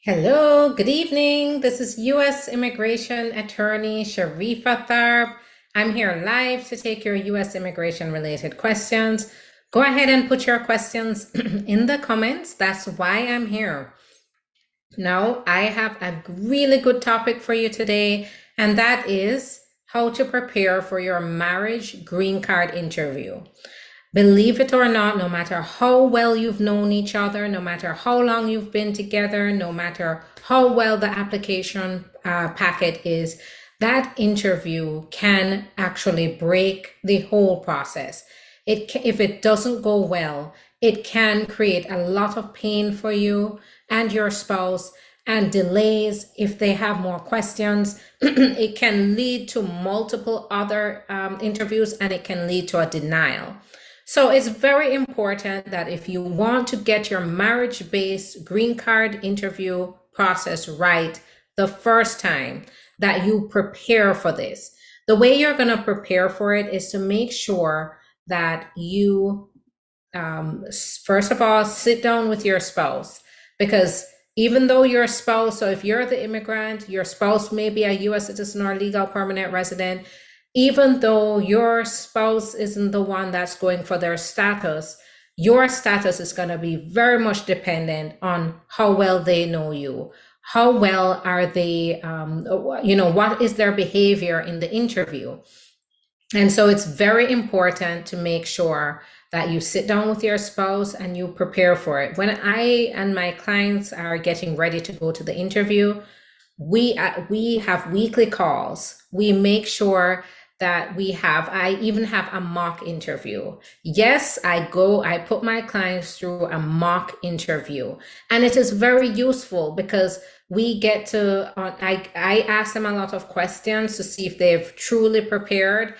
Hello, good evening. This is U.S. Immigration Attorney Sharifa Tharp. I'm here live to take your U.S. immigration related questions. Go ahead and put your questions in the comments. That's why I'm here. Now, I have a really good topic for you today, and that is how to prepare for your marriage green card interview. Believe it or not, no matter how well you've known each other, no matter how long you've been together, no matter how well the application packet is, that interview can actually break the whole process. If it doesn't go well, it can create a lot of pain for you and your spouse and delays if they have more questions. It can lead to multiple other interviews and it can lead to a denial. So it's very important that if you want to get your marriage-based green card interview process right the first time, that you prepare for this. The way you're going to prepare for it is to make sure that you, first of all, sit down with your spouse, because even though your spouse, so if you're the immigrant, your spouse may be a US citizen or legal permanent resident, even though your spouse isn't the one that's going for their status, your status is going to be very much dependent on how well they know you. How well are they, what is their behavior in the interview? And so it's very important to make sure that you sit down with your spouse and you prepare for it. When I and my clients are getting ready to go to the interview, we have weekly calls. We make sure that I even have a mock interview. Yes, I put my clients through a mock interview, and it is very useful because we get to, I ask them a lot of questions to see if they've truly prepared.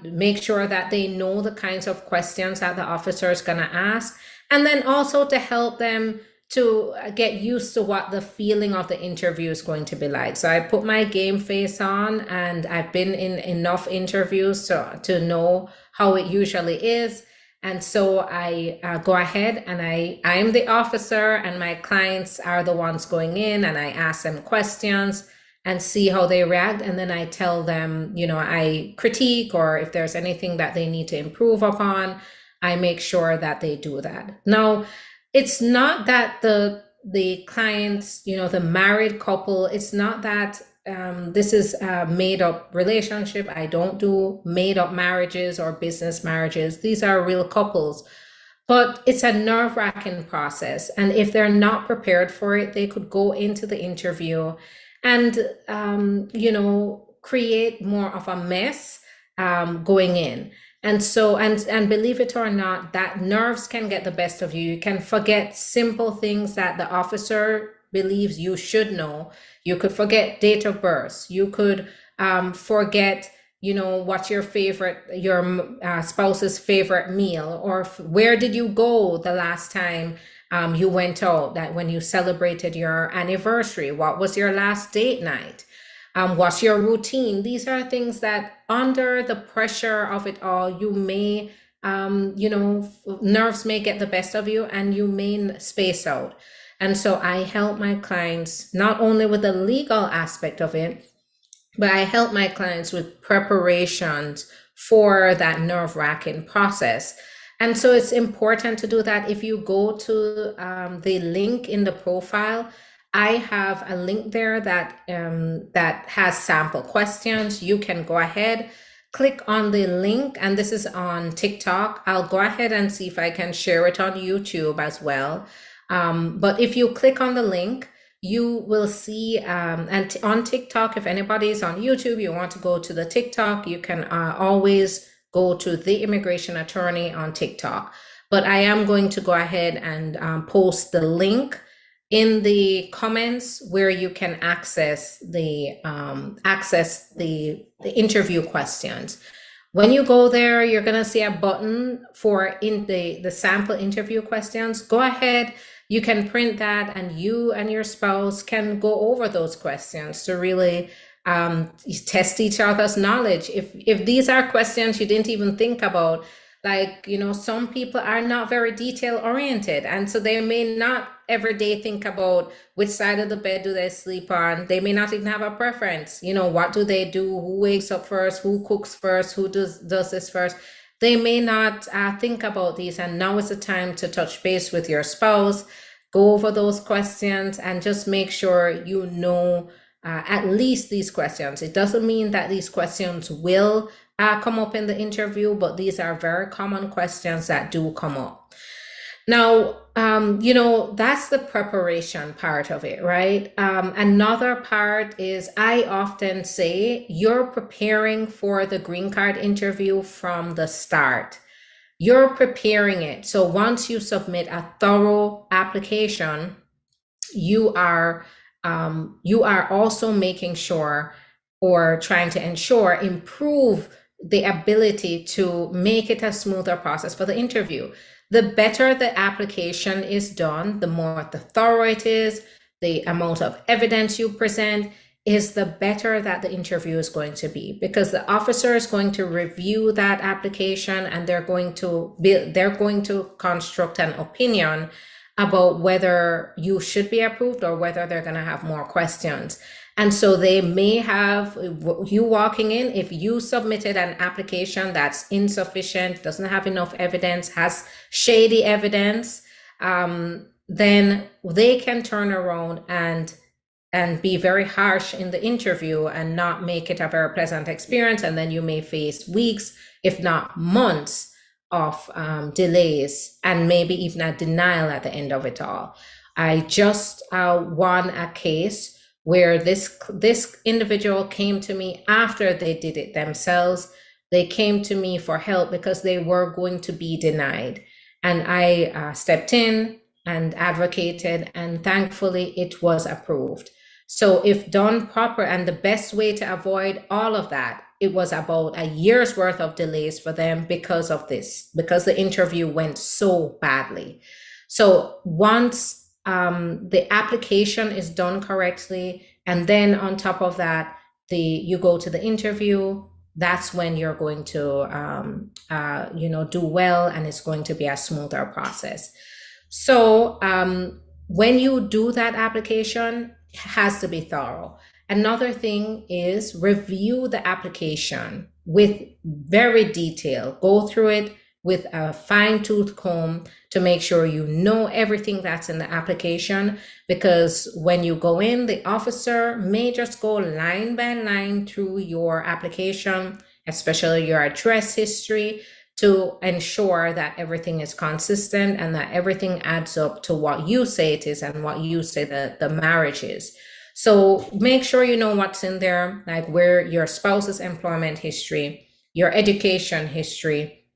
Make sure that they know the kinds of questions that the officer is going to ask, and then also to help them to get used to what the feeling of the interview is going to be like. So I put my game face on, and I've been in enough interviews to know how it usually is. And so I go ahead and I'm the officer, and my clients are the ones going in, and I ask them questions and see how they react. And then I tell them, I critique, or if there's anything that they need to improve upon, I make sure that they do that. Now, it's not that the clients, the married couple, it's not that this is a made up relationship. I don't do made up marriages or business marriages. These are real couples. But it's a nerve-wracking process. And if they're not prepared for it, they could go into the interview and, create more of a mess going in. And so, and believe it or not, that nerves can get the best of you. You can forget simple things that the officer believes you should know. You could forget date of birth. You could forget, what's your spouse's favorite meal, or where did you go the last time you went out, that when you celebrated your anniversary, what was your last date night? What's your routine? These are things that under the pressure of it all, you may, nerves may get the best of you and you may space out. And so I help my clients not only with the legal aspect of it, but I help my clients with preparations for that nerve-wracking process. And so it's important to do that. If you go to the link in the profile, I have a link there that has sample questions. You can go ahead, click on the link, and this is on TikTok. I'll go ahead and see if I can share it on YouTube as well. But if you click on the link, you will see, and on TikTok, if anybody is on YouTube, you want to go to the TikTok, you can always go to The Immigration Attorney on TikTok. But I am going to go ahead and post the link in the comments where you can access the interview questions. When you go there, you're going to see a button for in the sample interview questions. Go ahead, you can print that, and you and your spouse can go over those questions to really test each other's knowledge. If these are questions you didn't even think about, like, some people are not very detail oriented, and so they may not every day think about which side of the bed do they sleep on. They may not even have a preference. What do they do? Who wakes up first? Who cooks first? Who does this first? They may not think about these. And now is the time to touch base with your spouse, go over those questions, and just make sure you know at least these questions. It doesn't mean that these questions will come up in the interview, but these are very common questions that do come up. Now, that's the preparation part of it, right? Another part is, I often say, you're preparing for the green card interview from the start. You're preparing it. So once you submit a thorough application, you are also making sure, or trying to ensure, improve the ability to make it a smoother process for the interview. The better the application is done, the more thorough it is, the amount of evidence you present, is the better that the interview is going to be, because the officer is going to review that application, and they're going to construct an opinion about whether you should be approved or whether they're going to have more questions. And so they may have you walking in, if you submitted an application that's insufficient, doesn't have enough evidence, has shady evidence, then they can turn around and be very harsh in the interview and not make it a very pleasant experience. And then you may face weeks, if not months, of delays, and maybe even a denial at the end of it all. I just won a case where this individual came to me after they did it themselves. They came to me for help because they were going to be denied. And I stepped in and advocated, and thankfully it was approved. So if done proper, and the best way to avoid all of that, it was about a year's worth of delays for them because of this, because the interview went so badly. So once the application is done correctly, and then on top of that, you go to the interview, that's when you're going to do well, and it's going to be a smoother process. So when you do that application, it has to be thorough. Another thing is, review the application with very detail. Go through it with a fine-tooth comb to make sure you know everything that's in the application, because when you go in, the officer may just go line by line through your application, especially your address history, to ensure that everything is consistent and that everything adds up to what you say it is and what you say the marriage is. So make sure you know what's in there, like where your spouse's employment history, your education history,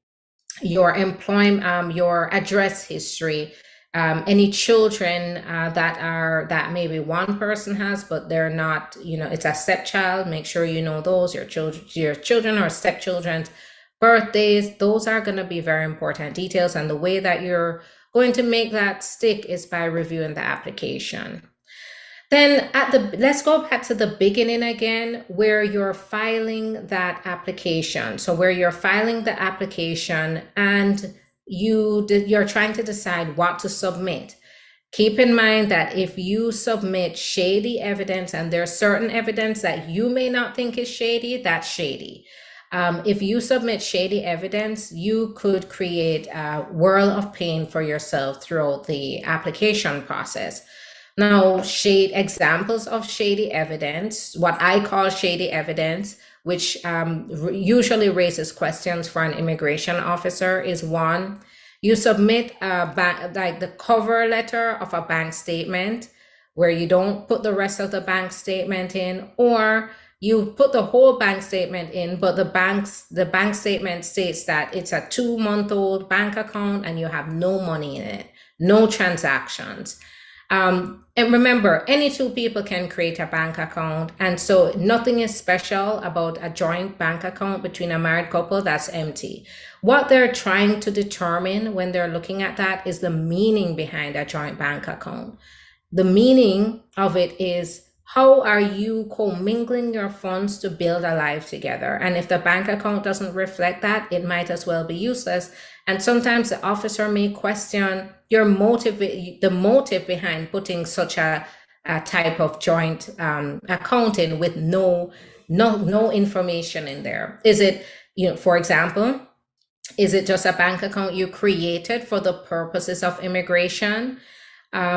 your your address history, any children that maybe one person has, but they're not, it's a stepchild. Make sure you know those, your children or stepchildren's birthdays. Those are going to be very important details. And the way that you're going to make that stick is by reviewing the application. Then let's go back to the beginning again, where you're filing that application. So where you're filing the application and you're trying to decide what to submit. Keep in mind that if you submit shady evidence, and there's certain evidence that you may not think is shady, that's shady. If you submit shady evidence, you could create a world of pain for yourself throughout the application process. Now, examples of shady evidence, what I call shady evidence, which usually raises questions for an immigration officer, is one, you submit like the cover letter of a bank statement where you don't put the rest of the bank statement in, or you put the whole bank statement in, but the bank statement states that it's a 2-month-old bank account and you have no money in it, no transactions. And remember, any two people can create a bank account. And so nothing is special about a joint bank account between a married couple that's empty. What they're trying to determine when they're looking at that is the meaning behind a joint bank account. The meaning of it is How are you commingling your funds to build a life together? And if the bank account doesn't reflect that, it might as well be useless. And sometimes the officer may question your motive, the motive behind putting such a type of joint account in with no information in there. Is it, for example, is it just a bank account you created for the purposes of immigration?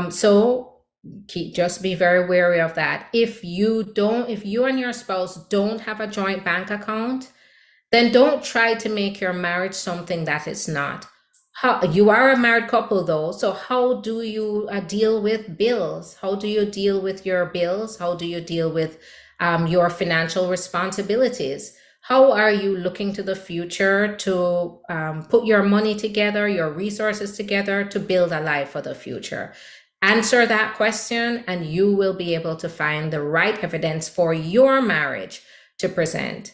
So just be very wary of that. If you and your spouse don't have a joint bank account, then don't try to make your marriage something that it's not. You are a married couple though, so how do you deal with bills? How do you deal with your bills? How do you deal with your financial responsibilities? How are you looking to the future to put your money together, your resources together to build a life for the future? Answer that question and you will be able to find the right evidence for your marriage to present.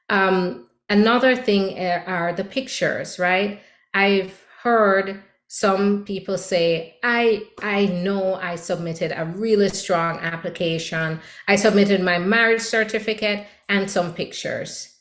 Another thing are the pictures, right? I've heard some people say, I know I submitted a really strong application. I submitted my marriage certificate and some pictures.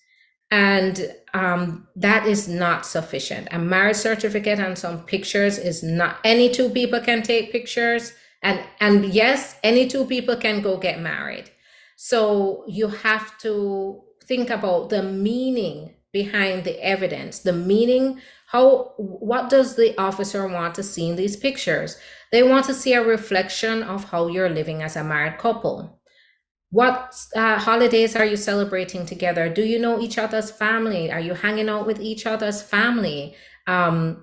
And that is not sufficient. A marriage certificate and some pictures is not, any two people can take pictures. And yes, any two people can go get married. So you have to think about the meaning behind the evidence, the meaning, what does the officer want to see in these pictures? They want to see a reflection of how you're living as a married couple. What holidays are you celebrating together? Do you know each other's family? Are you hanging out with each other's family? Do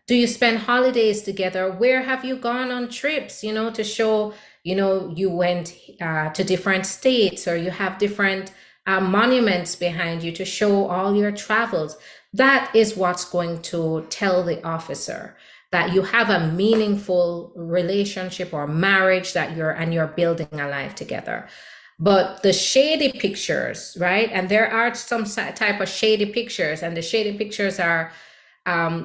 you spend holidays together? Where have you gone on trips, to show, you went to different states, or you have different monuments behind you to show all your travels. That is what's going to tell the officer that you have a meaningful relationship or marriage you're building a life together. But the shady pictures, right? And there are some type of shady pictures, and the shady pictures are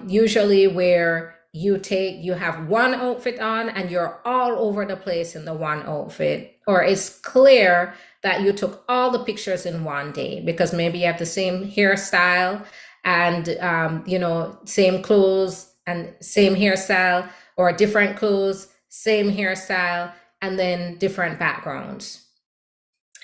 usually where you have one outfit on and you're all over the place in the one outfit, or it's clear that you took all the pictures in one day because maybe you have the same hairstyle and same clothes and same hairstyle, or different clothes, same hairstyle, and then different backgrounds.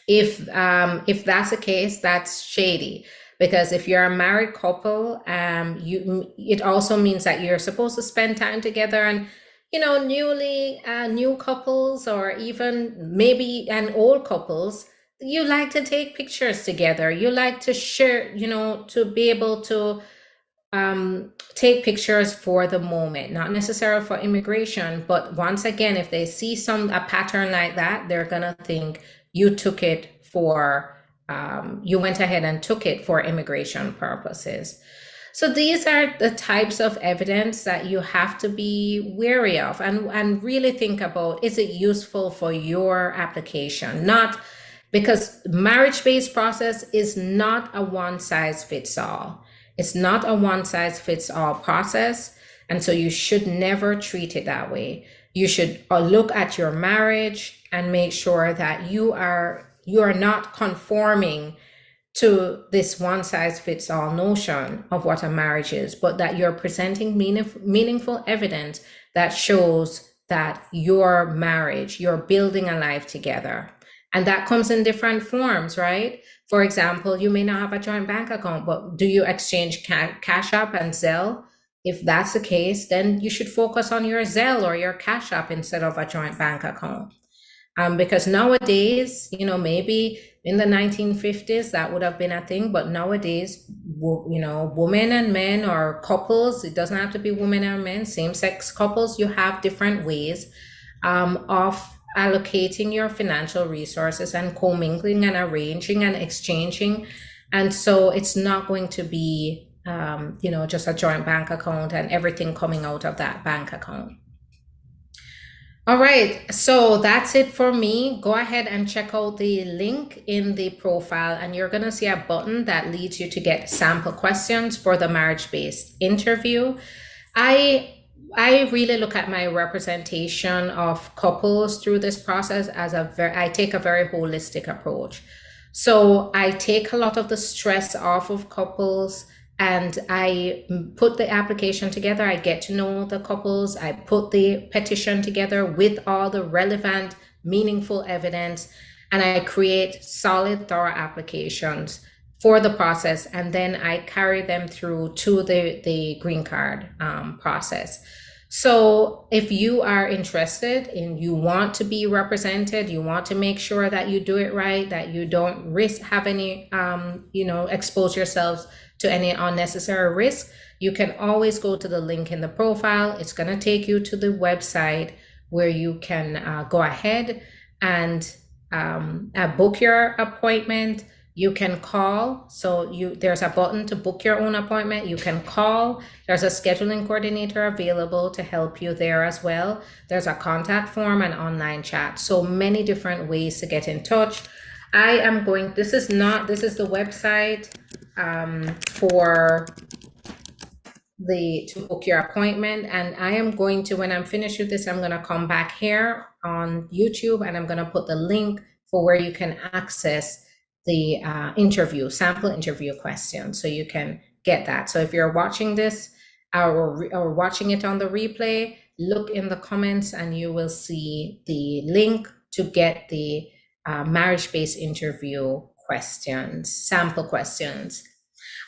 If that's the case, that's shady. Because if you're a married couple, it also means that you're supposed to spend time together. And new couples, or even maybe an old couples, you like to take pictures together. You like to share, to be able to take pictures for the moment, not necessarily for immigration. But once again, if they see a pattern like that, they're gonna think you took it for, you went ahead and took it for immigration purposes. So these are the types of evidence that you have to be wary of and really think about, is it useful for your application? Not because marriage-based process is not a one-size-fits-all. It's not a one-size-fits-all process, and so you should never treat it that way. You should look at your marriage and make sure that you are not conforming to this one-size-fits-all notion of what a marriage is, but that you're presenting meaningful evidence that shows that your marriage, you're building a life together. And that comes in different forms, right? For example, you may not have a joint bank account, but do you exchange Cash App and Zelle? If that's the case, then you should focus on your Zelle or your Cash App instead of a joint bank account. Because nowadays, maybe in the 1950s, that would have been a thing, but nowadays, women and men, or couples, it doesn't have to be women and men, same-sex couples, you have different ways of allocating your financial resources and commingling and arranging and exchanging. And so it's not going to be, just a joint bank account and everything coming out of that bank account. All right, so that's it for me. Go ahead and check out the link in the profile, and you're going to see a button that leads you to get sample questions for the marriage-based interview. I I really look at my representation of couples through this process as I take a very holistic approach. So I take a lot of the stress off of couples and I put the application together. I get to know the couples. I put the petition together with all the relevant, meaningful evidence, and I create solid, thorough applications for the process, and then I carry them through to the green card process. So if you are interested and you want to be represented, you want to make sure that you do it right, that you don't have any, expose yourselves to any unnecessary risk, you can always go to the link in the profile. It's going to take you to the website where you can go ahead and book your appointment. You can call. So there's a button to book your own appointment. You can call. There's a scheduling coordinator available to help you there as well. There's a contact form and online chat. So many different ways to get in touch. This is the website for to book your appointment. And I am going to, when I'm finished with this, I'm going to come back here on YouTube and I'm going to put the link for where you can access the sample interview questions, so you can get that. So if you're watching this or watching it on the replay, look in the comments and you will see the link to get the marriage-based interview questions, sample questions.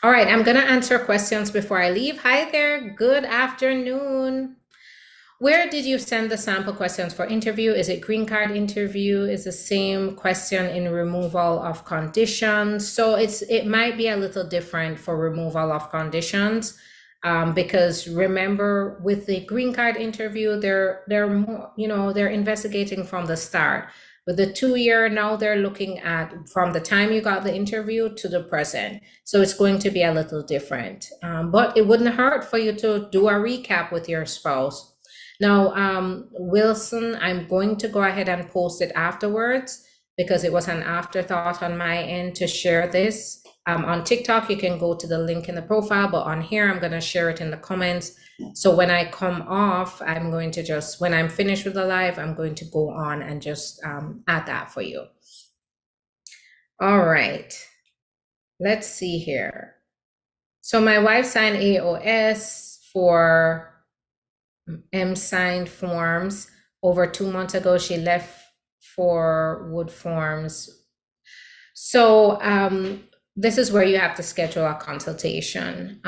All right, I'm going to answer questions before I leave. Hi there, good afternoon. Where did you send the sample questions for interview? Is it green card interview? Is the same question in removal of conditions? So it might be a little different for removal of conditions, because remember, with the green card interview, they're more, they're investigating from the start. With the 2-year, now they're looking at from the time you got the interview to the present. So it's going to be a little different, but it wouldn't hurt for you to do a recap with your spouse. Now, Wilson, I'm going to go ahead and post it afterwards because it was an afterthought on my end to share this. On TikTok, you can go to the link in the profile, but on here, I'm going to share it in the comments. So when I come off, I'm going to when I'm finished with the live, I'm going to go on and just add that for you. All right, let's see here. So my wife signed AOS for signed forms over 2 months ago. She left for wood forms. So this is where you have to schedule a consultation.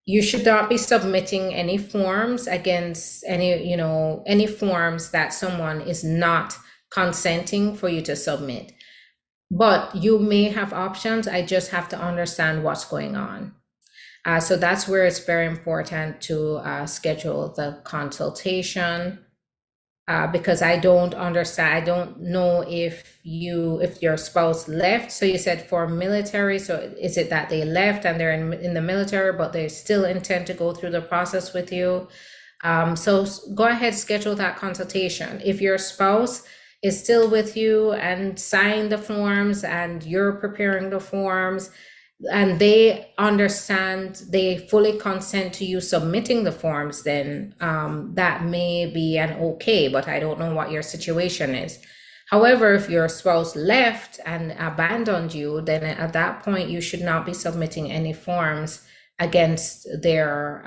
You should not be submitting any forms against any forms that someone is not consenting for you to submit. But you may have options. I just have to understand what's going on. So that's where it's very important to schedule the consultation, because I don't understand. I don't know if your spouse left. So you said for military. So is it that they left and they're in the military, but they still intend to go through the process with you? So go ahead, schedule that consultation. If your spouse is still with you and signed the forms and you're preparing the forms, and they understand, they fully consent to you submitting the forms, then that may be an okay, but I don't know what your situation is. However, if your spouse left and abandoned you, then at that point, you should not be submitting any forms against their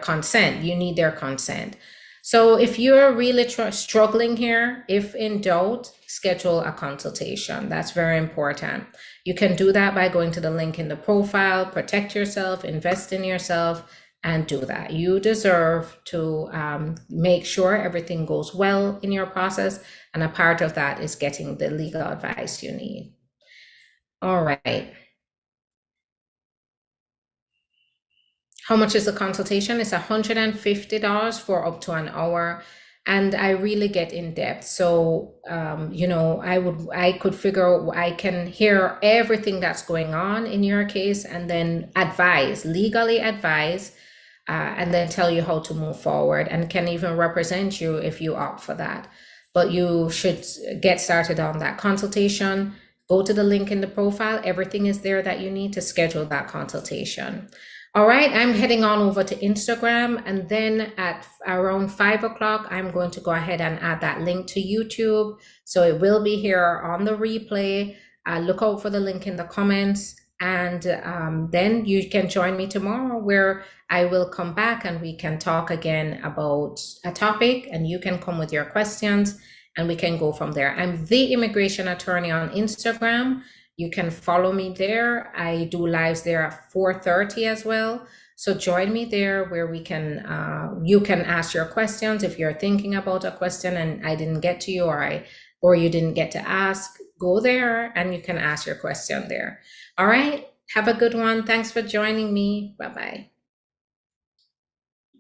consent. You need their consent. So if you're really struggling here, if in doubt, schedule a consultation. That's very important. You can do that by going to the link in the profile, protect yourself, invest in yourself, and do that. You deserve to make sure everything goes well in your process. And a part of that is getting the legal advice you need. All right. How much is the consultation? It's $150 for up to an hour. And I really get in depth. So, I could figure, I can hear everything that's going on in your case and then legally advise, and then tell you how to move forward, and can even represent you if you opt for that. But you should get started on that consultation. Go to the link in the profile. Everything is there that you need to schedule that consultation. All right, I'm heading on over to Instagram, and then at around 5 o'clock, I'm going to go ahead and add that link to YouTube. So it will be here on the replay. Look out for the link in the comments, and then you can join me tomorrow where I will come back and we can talk again about a topic, and you can come with your questions and we can go from there. I'm the immigration attorney on Instagram. You can follow me there. I do lives there at 4:30 as well. So join me there where we can, you can ask your questions. If you're thinking about a question and I didn't get to you, or you didn't get to ask, go there and you can ask your question there. All right. Have a good one. Thanks for joining me. Bye-bye.